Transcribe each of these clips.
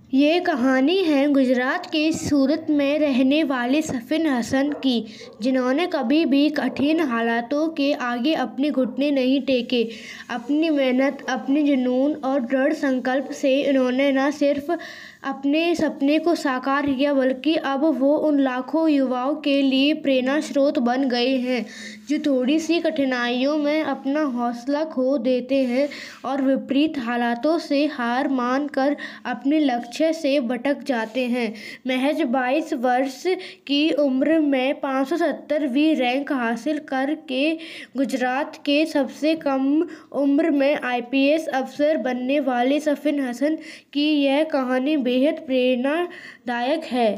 ये कहानी है गुजरात के सूरत में रहने वाले सफ़िन हसन की, जिन्होंने कभी भी कठिन हालातों के आगे अपने घुटने नहीं टेके। अपनी मेहनत, अपने जुनून और दृढ़ संकल्प से इन्होंने न सिर्फ अपने सपने को साकार किया, बल्कि अब वो उन लाखों युवाओं के लिए प्रेरणा स्रोत बन गए हैं जो थोड़ी सी कठिनाइयों में अपना हौसला खो देते हैं और विपरीत हालातों से हार मान कर अपने लक्ष्य से भटक जाते हैं। महज 22 वर्ष की उम्र में 570वीं रैंक हासिल करके गुजरात के सबसे कम उम्र में आईपीएस अफसर बनने वाले सफ़िन हसन की यह कहानी बेहद प्रेरणादायक है।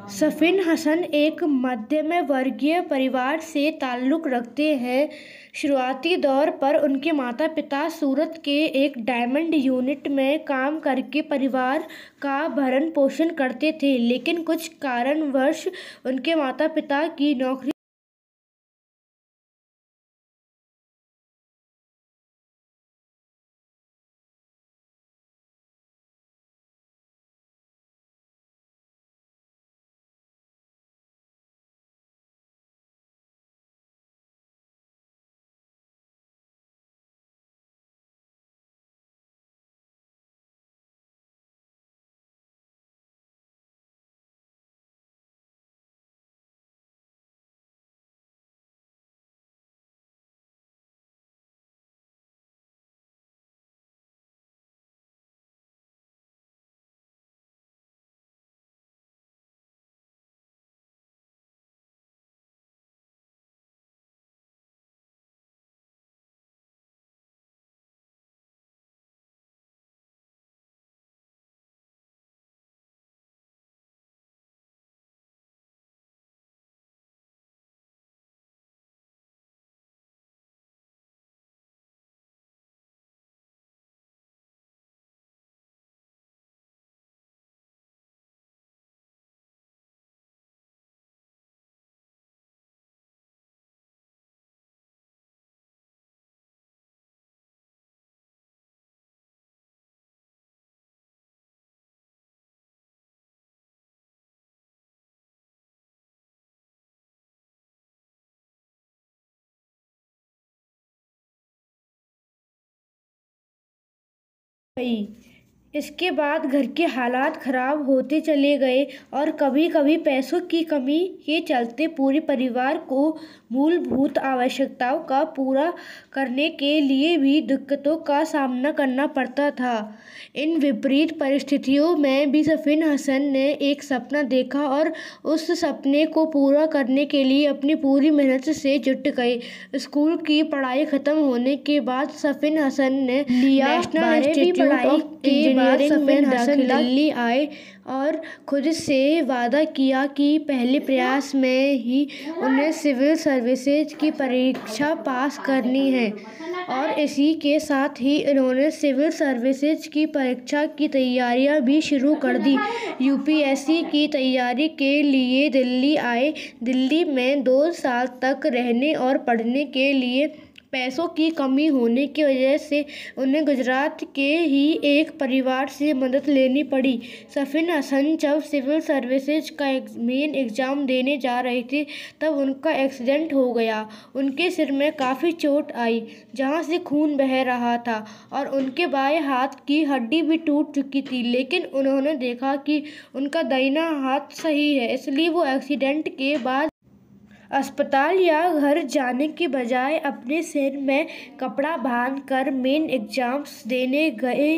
सफ़िन हसन एक मध्यम वर्गीय परिवार से ताल्लुक़ रखते हैं। शुरुआती दौर पर उनके माता पिता सूरत के एक डायमंड यूनिट में काम करके परिवार का भरण पोषण करते थे, लेकिन कुछ कारणवश उनके माता पिता की नौकरी गई। इसके बाद घर के हालात खराब होते चले गए और कभी कभी पैसों की कमी के चलते पूरे परिवार को मूलभूत आवश्यकताओं का पूरा करने के लिए भी दिक्कतों का सामना करना पड़ता था। इन विपरीत परिस्थितियों में भी सफ़िन हसन ने एक सपना देखा और उस सपने को पूरा करने के लिए अपनी पूरी मेहनत से जुट गए। स्कूल की पढ़ाई ख़त्म होने के बाद सफ़िन हसन ने नेशनल इंस्टीट्यूट ऑफ इंजीनियरिंग में दिल्ली आए और खुद से वादा किया कि पहले प्रयास में ही उन्हें सिविल सर्विसेज की परीक्षा पास करनी है, और इसी के साथ ही इन्होंने सिविल सर्विसेज की परीक्षा की तैयारियां भी शुरू कर दी। यूपीएससी की तैयारी के लिए दिल्ली आए। दिल्ली में 2 साल तक रहने और पढ़ने के लिए पैसों की कमी होने की वजह से उन्हें गुजरात के ही एक परिवार से मदद लेनी पड़ी। सफ़िन हसन जब सिविल सर्विसेज का मेन एग्ज़ाम देने जा रहे थे तब उनका एक्सीडेंट हो गया। उनके सिर में काफ़ी चोट आई, जहां से खून बह रहा था, और उनके बाएं हाथ की हड्डी भी टूट चुकी थी। लेकिन उन्होंने देखा कि उनका दाहिना हाथ सही है, इसलिए वो एक्सीडेंट के बाद अस्पताल या घर जाने के बजाय अपने सिर में कपड़ा बांधकर मेन एग्ज़ाम्स देने गए।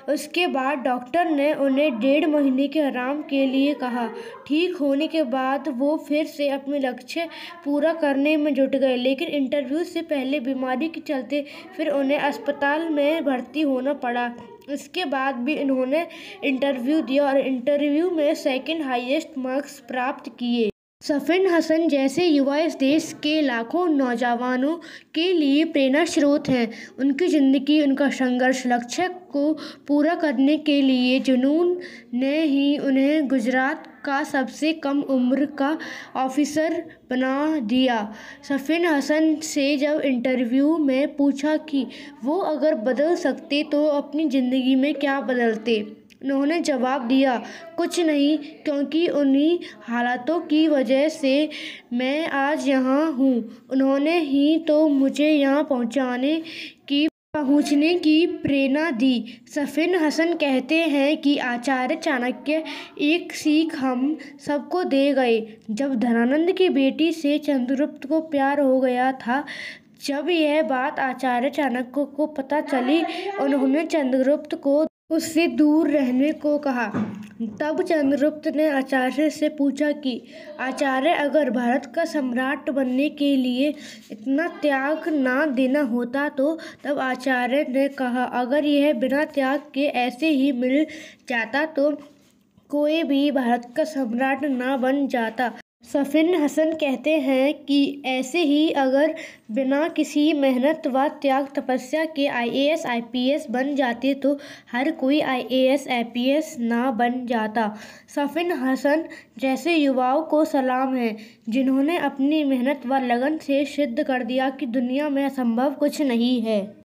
उसके बाद डॉक्टर ने उन्हें 1.5 महीने के आराम के लिए कहा। ठीक होने के बाद वो फिर से अपने लक्ष्य पूरा करने में जुट गए, लेकिन इंटरव्यू से पहले बीमारी के चलते फिर उन्हें अस्पताल में भर्ती होना पड़ा। इसके बाद भी इन्होंने इंटरव्यू दिया और इंटरव्यू में सेकंड हाईएस्ट मार्क्स प्राप्त किए। सफ़िन हसन जैसे युवा इस देश के लाखों नौजवानों के लिए प्रेरणा स्रोत हैं। उनकी ज़िंदगी, उनका संघर्ष, लक्ष्य को पूरा करने के लिए जुनून ने ही उन्हें गुजरात का सबसे कम उम्र का ऑफिसर बना दिया। सफ़िन हसन से जब इंटरव्यू में पूछा कि वो अगर बदल सकते तो अपनी ज़िंदगी में क्या बदलते, उन्होंने जवाब दिया, कुछ नहीं, क्योंकि उन्हीं हालातों की वजह से मैं आज यहाँ हूँ। उन्होंने ही तो मुझे यहाँ पहुँचने की प्रेरणा दी। सफ़िन हसन कहते हैं कि आचार्य चाणक्य एक सीख हम सबको दे गए। जब धनानंद की बेटी से चंद्रगुप्त को प्यार हो गया था, जब यह बात आचार्य चाणक्य को पता चली, उन्होंने चंद्रगुप्त को उससे दूर रहने को कहा। तब चंद्रगुप्त ने आचार्य से पूछा कि आचार्य, अगर भारत का सम्राट बनने के लिए इतना त्याग ना देना होता तो? तब आचार्य ने कहा, अगर यह बिना त्याग के ऐसे ही मिल जाता तो कोई भी भारत का सम्राट ना बन जाता। सफिन हसन कहते हैं कि ऐसे ही अगर बिना किसी मेहनत व त्याग तपस्या के IAS IPS बन जाते तो हर कोई IAS IPS ना बन जाता। सफिन हसन जैसे युवाओं को सलाम है, जिन्होंने अपनी मेहनत व लगन से सिद्ध कर दिया कि दुनिया में असंभव कुछ नहीं है।